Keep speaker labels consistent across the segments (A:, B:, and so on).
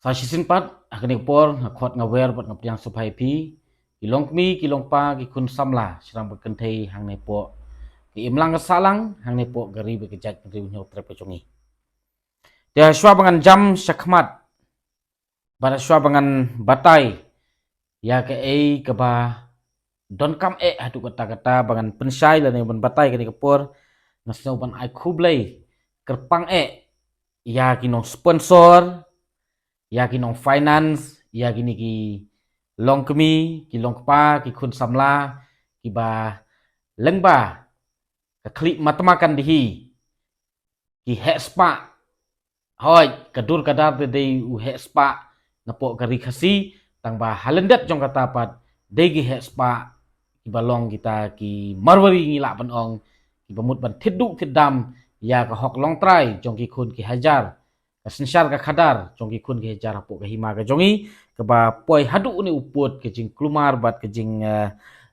A: Sa season 4 akan ekpor khot ngawer bat ngapiang supaya pi kilong mi kilong pa ki kun samla serang berkentai hang nepo ki imlang salang hang nepo gari bekejat ngri nyo trepecungi. Dia syua bangan jam syakmat pada syua bangan batai ya ke ke ba don kam hatu kata-kata bangan pensai lan ban batai ke kepor ngasau ban ai kublai kerpang ya kinong sponsor ya kinong finance ya gini ki long kemi ki long pa ki kun samla ki ba lengba ka klik matemakan dihi ki hespa hoi kadur kadar de u hespa napo kari khasi tang ba halendat jong kata pat de gi hespa ki balong kita ki marwari ngila pan ong ki bamut ban thiduk thidam ya ka hok long trai jong ki kun ki hajar sensar ka khadar jong ki kun ki hajar apo ka hima ka jongi ke ba poi hadu ni uput ke jing klumar bat ke jing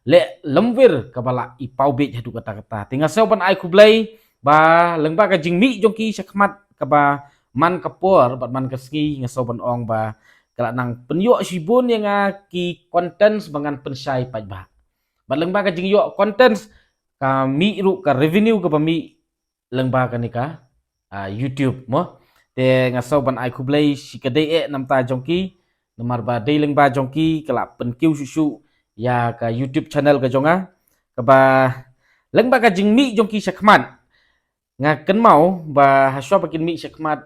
A: le lemwir ke bala i paubit hadu kata-kata tinggal seu ban ai kublai ba lengba ka jing mi jong ki sakmat ke ba man kapor bat man keski ngasau ban ong ba kala nang penyok sibun yang ki konten sebangan pensai paj ba bat lengba ka jing yok konten ka mi ru ka revenue ke ba mi lengba ka nika YouTube mo te ngasau ban ai kublai sikadei namta jongki nomor ba dei lengba jongki kala penkiu susu ya ka YouTube channel ka jonga ka ba lengba ka jing mi jongki sakmat ngaken mau ba haswa pakin mi sakmat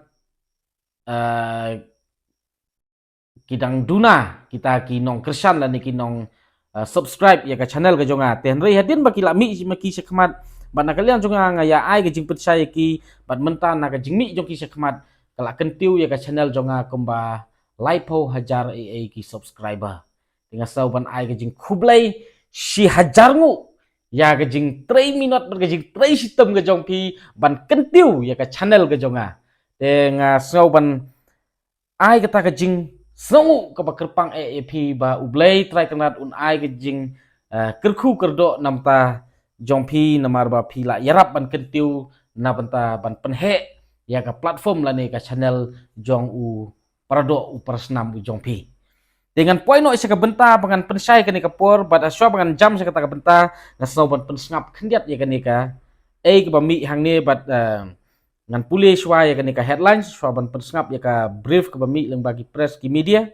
A: kidang duna kita kinong kersan lan kinong subscribe ya ka channel ka jonga ten rei hadin ba kila mi maki sakmat ban nakalian jonga ngaya ai ka jing percaya ki bat mentan na ka jing mi jongki sakmat kala kentiu ya ka channel jonga kumba laipo hajar ki subscriber dengan sau ban ai ka jing kublai si hajar ngu ya ka jing 3 minute ban ka jing 3 sistem ka jongki ban kentiu ya ka channel ka jonga dengan sau ban ai kata ka jing songu ka ba kerpang pi ba ublai try kanat un ai ka jing kerku kerdo namta jongpi namar ba pila yarap ban kentiu na banta ban penhe ya ka platform lani ka channel jong u parado u persnam u jongpi dengan poin no isa ka benta pangan pensai kani kapor bad aswa pangan jam sa kata ka benta ngasau ban pensngap kendiat ya kani ka ka bami hang ne bad ngan puli swa ya kani ka headlines swa ban pensngap ya ka brief ka bami leng bagi press ki media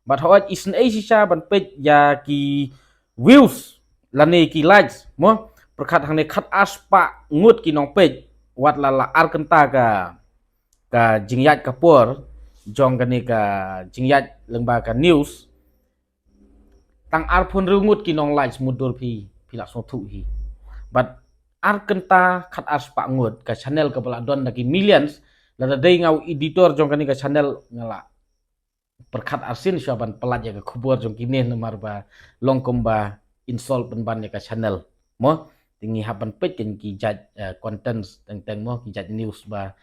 A: bad hawat isen sisa ban page ya ki views lani ki likes mo perkat hang ne khat aspa ngut ki nong page wat lala arkenta ka jingyat kapor jong kani ka jingyat lengba ka news tang arpun rungut ki nong likes mudur pila so thu hi but arkenta khat aspa ngut ka channel ka bala don ki millions la dei ngau editor jong kani ka channel ngala perkat arsin syaban pelat ya ka kubur jong kini nomor ba longkom ba install penban ya ka channel mo tingi haban petin ki jat content teng mo ki jat news ba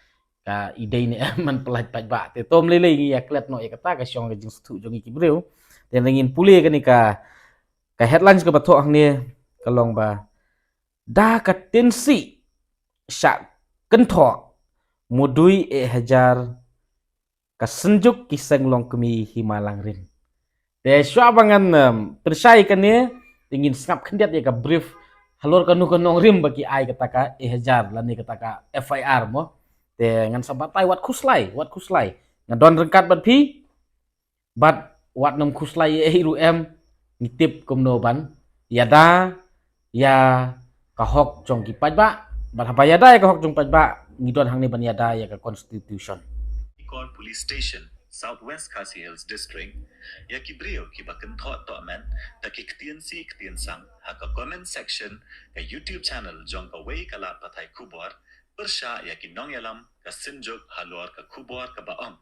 A: ka ide ni man pelat pat ba te tom lele ngi ya klet no ya kata ka syong ka jing stu jong ki breu te ngin puli ka ni ka headlines ka bato ang ni kalong ba da ka tensi sya kentho mudui hajar ka senjuk kiseng long kemi himalang rin te syua bangan persai kan ni ingin sengap kendiat ya ka brief halor kanu kanong rim bagi ai kata ka hajar lan ni kata ka FIR mo te ngan sabatai wat kuslai ngadon rengkat bat pi bat wat nom kuslai ru ngitip kumno ban yada ya kahok jong ki pajba bat haba yada ya kahok jong pajba ngidon hang ni ban yada ya ka constitution
B: Ikon Police Station, Southwest Khasi Hills District, ya kibrio kibakan thought man, ta kiktian sang, haka comment section, ka YouTube channel jong ka way kala patay kubor, persya ya kinong yalam, ka sinjok halor ka kubor ka baong.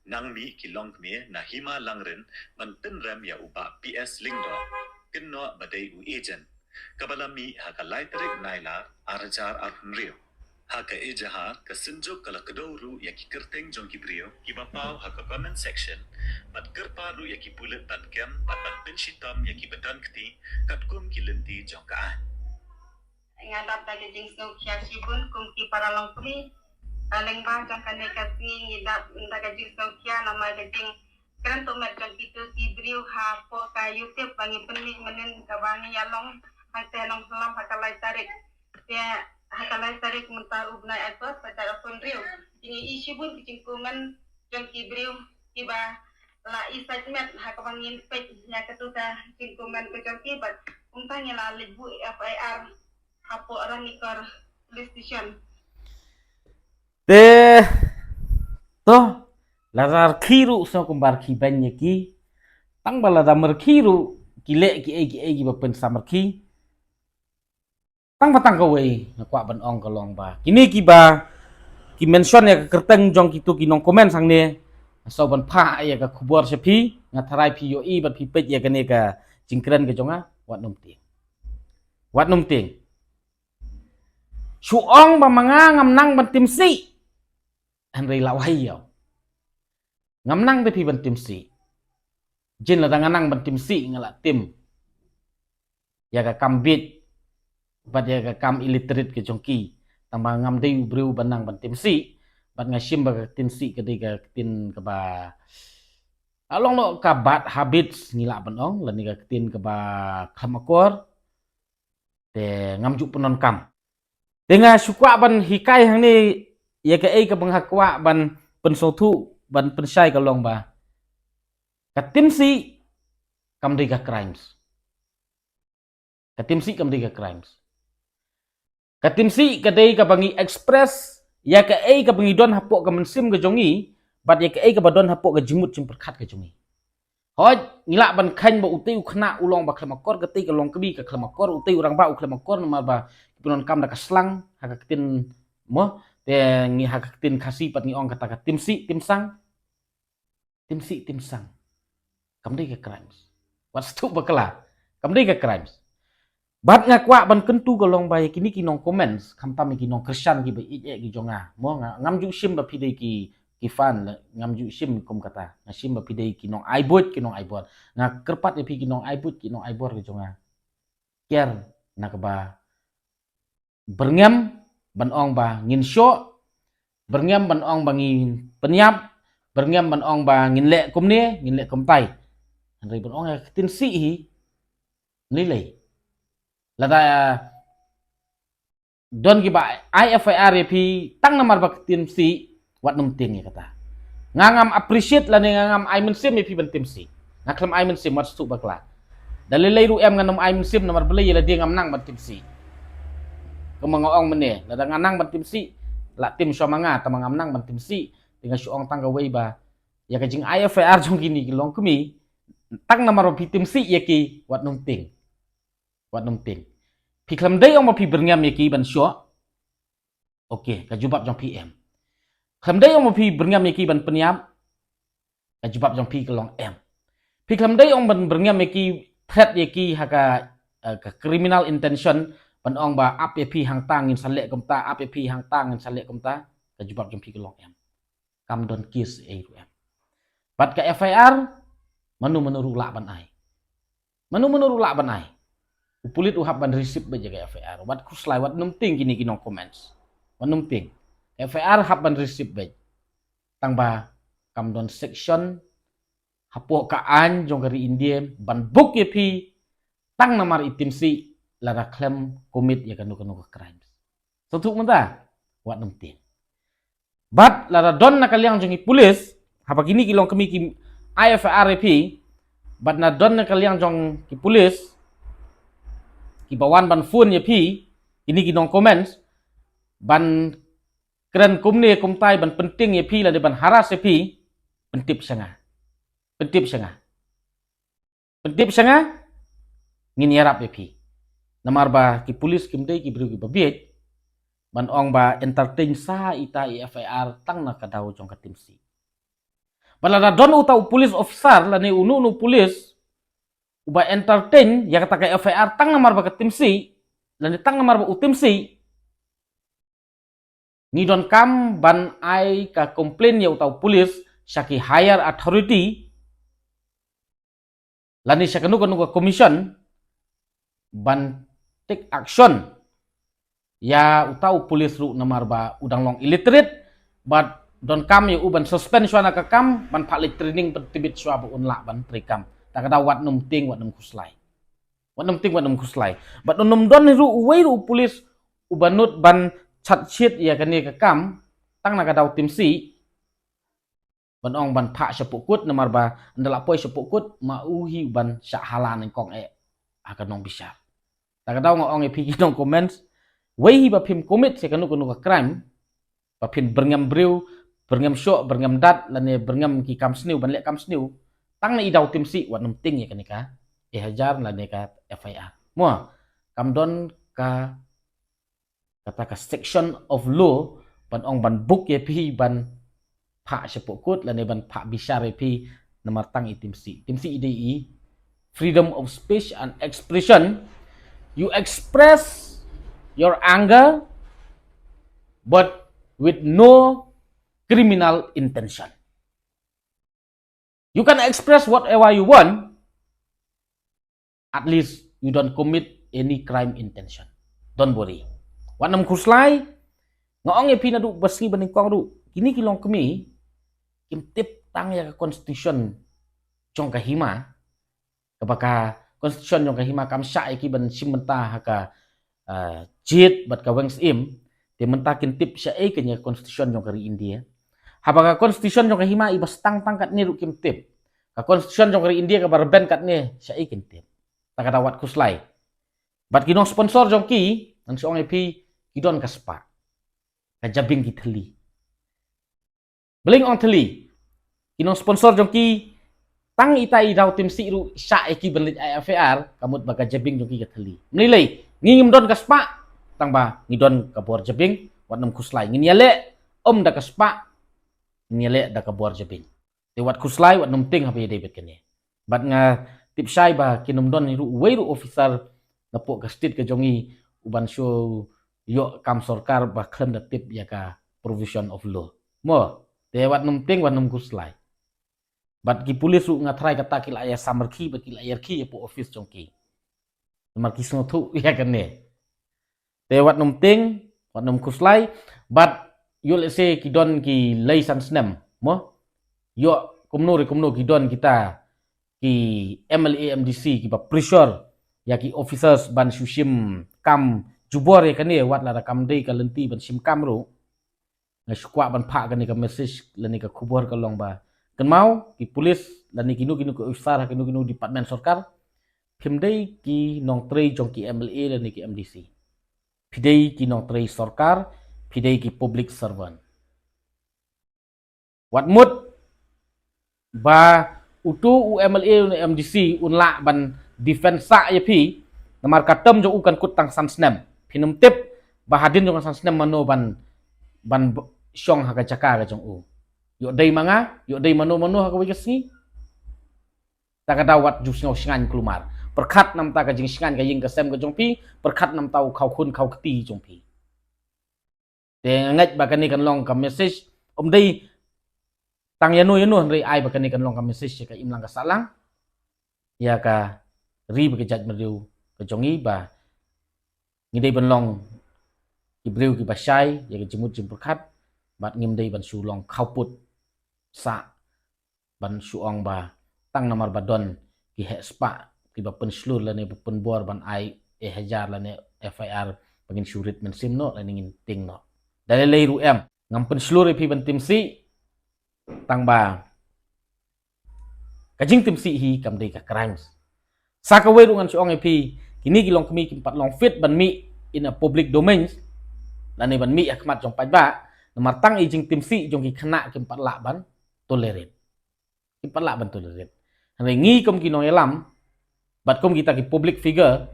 B: Nang mi kilong mi na hima langrin, man pinrem ya uba PS Lingdo, kinno baday u agent. Kabalami haka laiterik nailar, arajar arhunrio. Haka ejaha ka sinjok kala kadawru ya ki kerteng jong kibrio ki bapaw haka comment section bat kerparu ya ki pulit ban kem bat pinshitam ya ki badan kti katkum ki lenti jong kaan
C: ngadap tadi jing snow kia sibun kum ki paralong kumi aleng ba jang kane kasi ngidap ndaga jing snow kia nama jing kan to met jong kita ki brio ha po ka YouTube bangi penik menen ka bangi yalong ha te nong salam hakalai tarik ya hakalai tarik mentar ubnai atot pada akun rio ini isu pun bikin komen jong ki brio kiba la isajmet ha ka bangin pet nya ketuka bikin komen ke jong ki bat untanya la lebu FIR ha po orang nikor police station
A: Te to lazar khiru so kumbar khi banye ki tang bala damar khiru ki ki ba pen samar ki tang batang ka wei na kwa ban ong ka long ba kini ki ba ki mention ya ka kerteng jong kitu ki nong komen sang ne so ban pha ya ka khubor se phi nga tharai phi yo i bat phi pet ya ka ne ka jingkren ka jonga wat num ting su ong ba manga ngam nang ban tim si an rei lawai yo ngam nang be phi ban tim si jin la danganang ban tim si ngala tim ya ka kambit bat ya ka kam illiterate ke jongki tamba ngam dei breu banang ban tim si bat ngashim ba tin si ke ka tin ka ba along lo ka bad habits ngila ban ong lan ka tin ka ba khamakor te ngam ju penon kam denga sukwa ban hikai hang ni ya ka ka banghakwa ban pensothu ban pensai ka long ba katim si kam dei ka crimes katim si kam dei ka crimes katim si kadei ka bangi express ya ka ka bangi don hapok ka mensim ka jongi bat ya ka ka badon hapok ka jimut cim perkhat ka jongi hoj ngila ban khan ba uti khna ulong ba khlamakor ka tei ka long kebi ka khlamakor uti urang ba khlamakor ma ba pinon kam da ka slang ha ka tin mo te ngi ha ka tin khasi pat ngi ong kata ka tim si tim sang kam dei ka crimes wat stu bakala kam dei ka crimes bat nga kwa ban kentu golong bai kini kinong comments kam tam kinong krisyan ki ba ki jonga mo nga ngam ju sim ba pidei ki fan ngam ju sim kum kata nga sim ba pidei kinong aibot nga kerpat ya pi kinong aibot ki jonga kier na ka ba berngam ban ong ba ngin syo berngam ban ong ba ngin penyap berngam ban ong ba ngin le kum tai Andai ban ong tin si hi nilai lada don ki ba IFIR pi tang namar bak tim si wat num ting ya kata ngangam appreciate la ngangam ai mensim pi ban tim si ngaklam ai mensim wat stu bakla dalilai ru em nganam ai mensim namar beli la dia ngam nang ban tim si kemang ong mene lada nganang ban tim si la tim so manga tamangam nang ban tim si dengan su ong tangga wei ba ya ka jing IFIR jong kini ki long kemi tang namar pi tim si ya ki wat num ting pi klam dei ong ma pi berngam ya ki ban syo okey ka jubab jong PM klam dei ong ma pi berngam ya ki ban penyam ka jubab jong pi kelong M pi klam dei ong ban berngam ya ki threat ya ki ha ka criminal intention ban ong ba ap ya pi hang tang ngin salek komta ap ya pi hang tang ngin salek komta ka jubab jong pi kelong M kam don kis e ru M bat ka FIR manu menuru lak ban ai upulit uhap ban receipt ba jaga FIR wat kuslai wat numting kini kinong comments wat numting FIR hap ban receipt ba tang ba kam don section hapo ka an jong kari India ban book ye pi tang namar itim si lara claim commit ya kanu crimes so tuk menta wat numting bat lara don nakaliang jongi pulis hapa kini kilong kemi ki IFIR pi bat na don nakaliang jong ki pulis ki bawan ban phone ya pi ini kinong comments ban keren kumne kumtai ban penting ya pi la de ban haras ya pi pentip sanga ngin yarap ya pi namar ba ki pulis kimdei ki bru ki babiet ban ong ba entertain sa ita IFIR tang na kadau jong katim si balada don utau pulis officer la ne unu pulis uba entertain ya kata ka FIR tang namar ba katim si la ne tang namar ba utim si ni don kam ban ai ka complain ya utau pulis syaki higher authority lani syakanu kanu ka commission ban take action ya utau pulis ru namar ba udang long illiterate but don kam ya uban suspend shwana ka kam ban phalik training tibit shwa bu unla ban trikam ta kada wat num ting wat num kuslai wat num ting wat num kuslai bat num don ru uwei ru pulis ubanut ban chat chit ya kan ka kam tang na ka tim si ban ong ban pha sepukut namar ba ndala poi sepukut ma uhi ban syak halan kong akan nong bisa ta kada ngong e pi nong comments wei ba phim commit se kanu ka crime ba phim berngam breu berngam syok berngam dat lane berngam ki kam sniu ban lek kam sniu tang na idau tim si wat num ting ya kan ka hajar lane ka FIR mo kam don ka kata ka section of law ban ong ban book ye pi ban pha sepukut lane ban pha bisar ye pi namar tang itim si IDE freedom of speech and expression. You express your anger but with no criminal intention. You can express whatever you want, at least you don't commit any crime intention. Don't worry. Wanam kuslai ngong e pinadu basi baning kong ru kini kilong kemi kim tip tang ya constitution jong kahima kapaka constitution jong kahima kam sya ki ban simenta haka jit bat ka wengs im te mentakin tip sya kenya constitution jong kari India habaka constitution jong kahima ibas tang tangkat ni ru kim tip ka constitution jong kari India ka barben kat ni sya kin tip takada wat kuslai bat kinong sponsor jong ki nang song epi kidon kaspa ka jabing ki theli beling ong theli kinong sponsor jong ki tang itai daw tim si ru sya ki benlit IFR kamut baga jabing jong ki ka theli menilai ngingim don kaspa tang ba ngidon ka bor jabing wat nam kuslai nginyale da kaspa nginyale da ka bor jabing te wat kuslai wat nam ting habi debit kene bat nga tip syai ba kinum don ru weiru officer napok ka state ka jongi uban show yo kam sorkar ba klem da tip ya ka provision of law mo te wat nam ting wat nam kuslai bat ki pulis ru ngatrai kata kila ya samarki ba kila yarki ya po office jongki samarki sno thu ya kan ne te wat nam ting wat nam kuslai bat yo let's say kidon ki license nem mo yo kumno kidon kita ki MLA MDC ki ba pressure ya ki officers ban sushim kam jubor ya kan ne wat la kam dei ka lenti ban sim kam ru na sukwa ban pha kan ni ka message lani ka khubor ka long ba kan mau ki pulis lani kinu ko officer kinu department sarkar phimdei ki nong trei jong ki MLA lani ki MDC pidei ki nong trei sarkar pidei ki public servant wat mut ba utu UMLA MDC unla ban defensa ya pi namar katem jo ukan kut tang sansnem pinum tip bahadin jo sansnem mano ban syong haka caka ka jong u yo dei manga yo dei mano haka wigesni takada wat jus ngau singan kelumar perkhat nam ta ka jing singan ka ying ka sem ka jong pi perkhat nam tau khau khun khau kti jong pi te ngat ba kan ni kan long ka message dei tang yanu ri ai ba kan ni kan long ka message ka imlang ka salang ya ka ri ba ka jat meriu ka jongi ba ngidei ban long ki breu ki basai ya ka jimut jim perkhat bat ngim dei ban su long khau put sa ban su ong ba tang namar badon ki he spa ki ba pen slur la ne pen bor ban ai hajar la ne FIR pangin surit men sim no la ningin ting no dalai ru em ngam pen slur pi ban tim si tang ba kajing tim si hi kam dei ka crimes saka we rungan su ong pi kini kilong kemi kimpat long fit ban mi in a public domain la ne ban mi akmat jong pai ba namar tang i jing tim si jong ki khana kimpat la ban tolerate kimpat la ban tolerate hari ngi kom kinong elam bat kom kita ki public figure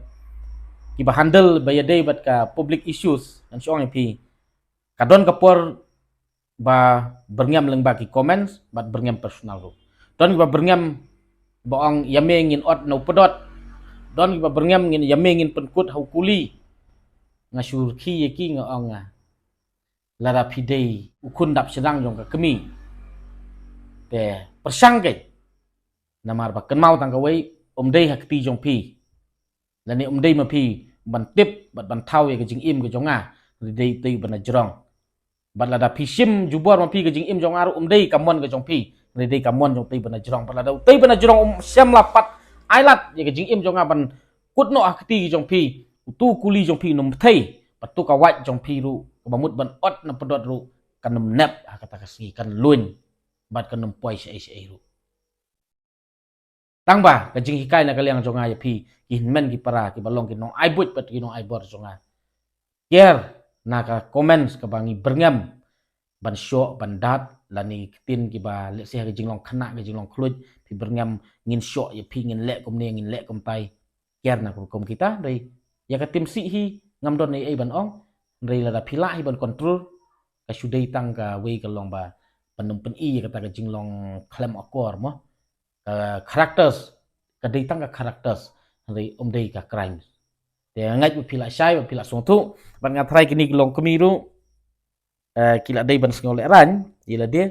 A: ki ba handle ba yadai bat ka public issues dan syong pi kadon kapor ba berngam leng ba ki comments bat berngam personal ro don ba berngam boong yame ngin ot no pedot don ba berngam ngin yame ngin penkut hau kuli ngasur ki ye ki ngong lara pidei ukun dap sedang jong ka kemi te persang ke namar ba kan mau tang ka wei dei hak ti jong pi lani dei ma pi ban tip bat ban thau ye ka jing im ka jonga dei ban jrong bat lada pishim jubor mampi ke jing im jong aru dei kamon ke jong pi dei kamon jong tei bana jrong bat lada tei bana jrong syam lapat ailat ye ke jing im jong aban kutno akti jong pi tu kuli jong pi num thei patu ka wat jong pi ru bamut ban ot na pedot ru kanum nep kata kasih kan luin bat kanum poi sei ru tangba ke jing hikai na kaliang jong ya pi in men ki para ki balong ki nong ai but pat ki nong ai bor jong yer na ka comments ka bangi berngam ban syok ban dat lani tin ki ba le se ke jing long khana ke jing long khluj pi berngam ngin syok ya pi ngin lek kom ne ngin lek kom tai yer na kom kita dei ya ka tim si hi ngam don ai ban ong rei la da phila hi ban control ka sudai tang ka we ka long ba panum pen i ka ta ka jing long khlem akor mo characters ka dei tang ka characters rei dei ka crimes te ngai pu phila sai ba phila song thu ban nga thrai kini long kemiru kila dei ban ngol ran ila dia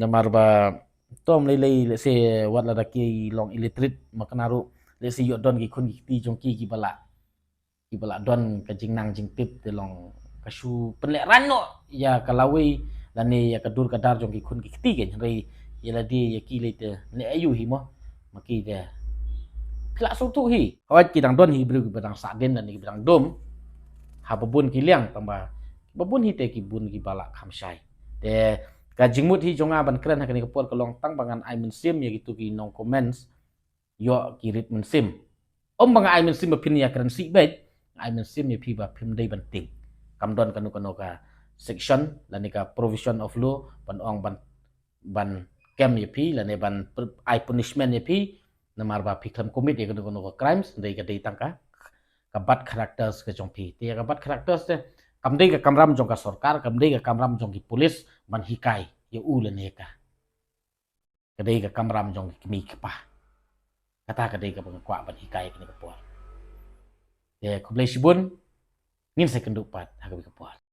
A: namar ba tom le se wat la da ki long illiterate makanaru le se yo don ki khun ki ti jong ki bala don ka jing nang jing tip te long kasu penlek ran no ya kalawi lani ya kadur kadar jong ki khun ki ti ke rei ila dia ya ki le te ne ayu hi mo maki de pila so tu hi awat ki dang don hi bru ki dang sa den dan ki dang dom ha babun ki liang tamba babun hi te ki bun ki bala kham sai te ka jingmut hi jonga ban kren ha ni ko por ko long tang bangan ai min sim ya gitu ki nong comments yo ki rit min sim banga ai min sim pin ya kren si bet ai min sim ya pi ba phim dei ban ting kam don kanu ka section lani ka provision of law ban ong ban kem ya pi lani ban ai punishment ya pi namar ba pi klam commit ya kanu ka crimes dei ka dei tang ka bad characters ke jong pi te ka bad characters te kam dei ka kamram jong ka sarkar kam dei ka kamram jong ki polis ban hikai ya u le ne ka dei ka kamram jong ki mi ka pa kata ka dei ka bang kwa ban hikai ka ni ka por te ko blai sibun ngin second pat ha ka